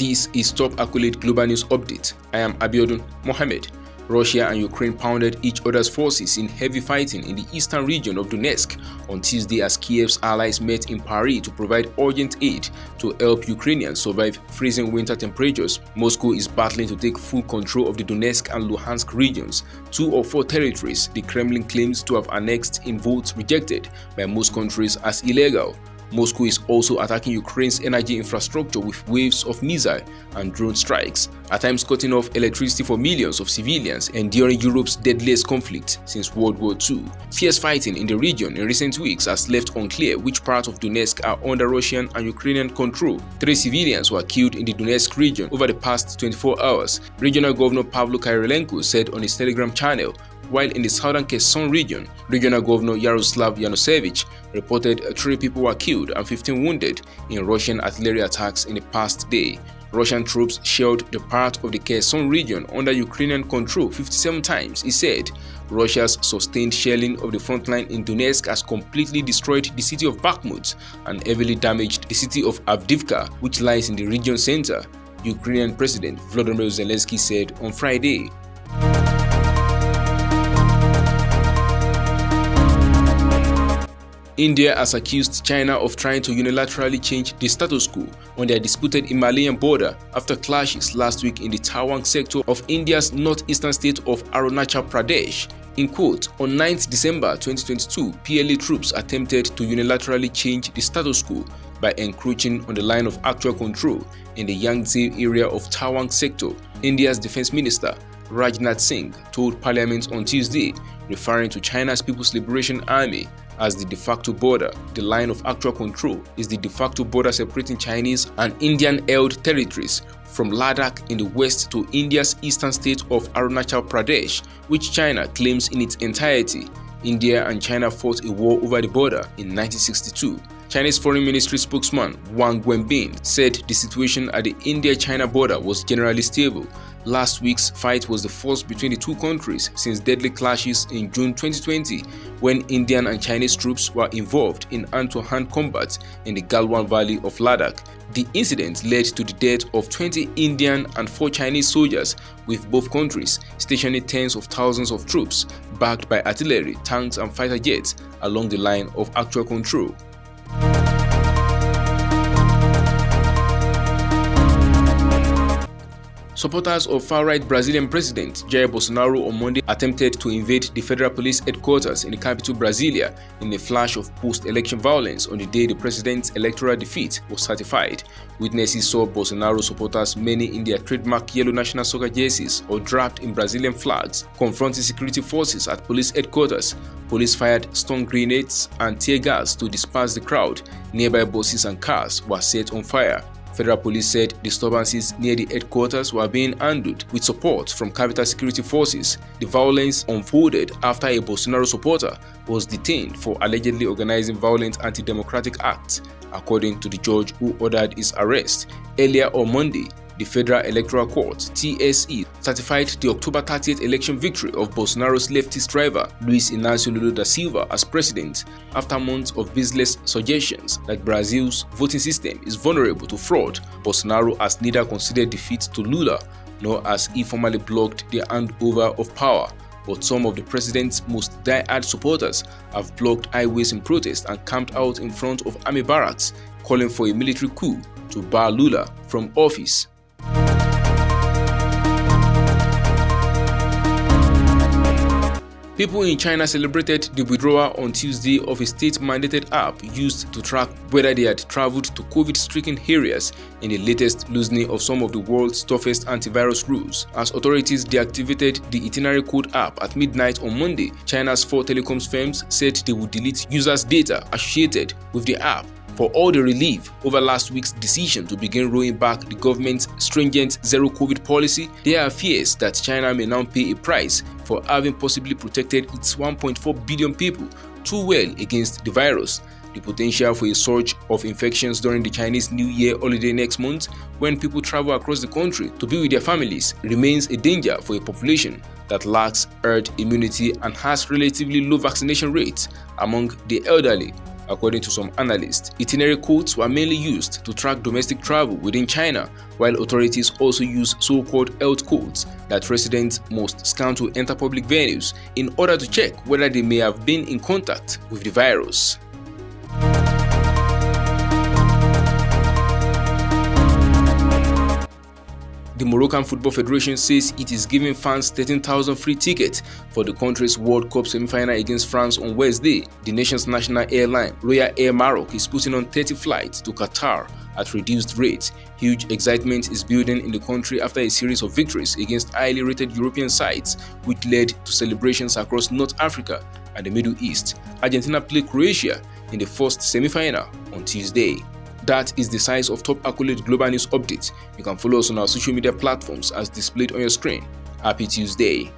This is Top Accolade Global News Update. I am Abiodun Mohammed. Russia and Ukraine pounded each other's forces in heavy fighting in the eastern region of Donetsk on Tuesday as Kiev's allies met in Paris to provide urgent aid to help Ukrainians survive freezing winter temperatures. Moscow is battling to take full control of the Donetsk and Luhansk regions, 2 of 4 territories the Kremlin claims to have annexed in votes rejected by most countries as illegal. Moscow is also attacking Ukraine's energy infrastructure with waves of missile and drone strikes, at times cutting off electricity for millions of civilians enduring Europe's deadliest conflict since World War II. Fierce fighting in the region in recent weeks has left unclear which parts of Donetsk are under Russian and Ukrainian control. 3 civilians were killed in the Donetsk region over the past 24 hours, Regional Governor Pavlo Kyrylenko said on his Telegram channel, while in the southern Kherson region, Regional Governor Yaroslav Yanushevych reported 3 people were killed and 15 wounded in Russian artillery attacks in the past day. Russian troops shelled the part of the Kherson region under Ukrainian control 57 times, he said. Russia's sustained shelling of the front line in Donetsk has completely destroyed the city of Bakhmut and heavily damaged the city of Avdiivka, which lies in the region's center, Ukrainian President Volodymyr Zelensky said on Friday. India has accused China of trying to unilaterally change the status quo on their disputed Himalayan border after clashes last week in the Tawang Sector of India's northeastern state of Arunachal Pradesh. In quote, on 9th December 2022, PLA troops attempted to unilaterally change the status quo by encroaching on the line of actual control in the Yangtse area of Tawang Sector, India's defense minister Rajnath Singh told Parliament on Tuesday, referring to China's People's Liberation Army as the de facto border. The line of actual control is the de facto border separating Chinese and Indian-held territories from Ladakh in the west to India's eastern state of Arunachal Pradesh, which China claims in its entirety. India and China fought a war over the border in 1962. Chinese Foreign Ministry spokesman Wang Wenbin said the situation at the India-China border was generally stable. Last week's fight was the first between the two countries since deadly clashes in June 2020 when Indian and Chinese troops were involved in hand-to-hand combat in the Galwan Valley of Ladakh. The incident led to the death of 20 Indian and 4 Chinese soldiers, with both countries stationing tens of thousands of troops backed by artillery, tanks and fighter jets along the line of actual control. Supporters of far-right Brazilian President Jair Bolsonaro on Monday attempted to invade the federal police headquarters in the capital Brasilia in a flash of post-election violence on the day the president's electoral defeat was certified. Witnesses saw Bolsonaro supporters, many in their trademark yellow national soccer jerseys or draped in Brazilian flags, confronting security forces at police headquarters. Police fired stun grenades and tear gas to disperse the crowd. Nearby buses and cars were set on fire. Federal police said disturbances near the headquarters were being handled with support from capital security forces. The violence unfolded after a Bolsonaro supporter was detained for allegedly organizing violent anti-democratic acts, according to the judge who ordered his arrest. Earlier on Monday, the Federal Electoral Court (TSE) certified the October 30th election victory of Bolsonaro's leftist rival Luiz Inácio Lula da Silva as president after months of baseless suggestions that Brazil's voting system is vulnerable to fraud. Bolsonaro has neither conceded defeat to Lula nor has he formally blocked the handover of power. But some of the president's most die-hard supporters have blocked highways in protest and camped out in front of army barracks, calling for a military coup to bar Lula from office. People in China celebrated the withdrawal on Tuesday of a state-mandated app used to track whether they had traveled to COVID-stricken areas in the latest loosening of some of the world's toughest antivirus rules. As authorities deactivated the itinerary code app at midnight on Monday, China's 4 telecoms firms said they would delete users' data associated with the app. For all the relief over last week's decision to begin rolling back the government's stringent zero-COVID policy, there are fears that China may now pay a price for having possibly protected its 1.4 billion people too well against the virus. The potential for a surge of infections during the Chinese New Year holiday next month, when people travel across the country to be with their families, remains a danger for a population that lacks herd immunity and has relatively low vaccination rates among the elderly, According to some analysts, itinerary codes were mainly used to track domestic travel within China, while authorities also use so-called health codes that residents must scan to enter public venues in order to check whether they may have been in contact with the virus. The Moroccan Football Federation says it is giving fans 13,000 free tickets for the country's World Cup semi-final against France on Wednesday. The nation's national airline, Royal Air Maroc, is putting on 30 flights to Qatar at reduced rates. Huge excitement is building in the country after a series of victories against highly rated European sides, which led to celebrations across North Africa and the Middle East. Argentina played Croatia in the first semi-final on Tuesday. That is the size of top accolade global news updates. You can follow us on our social media platforms as displayed on your screen. Happy Tuesday.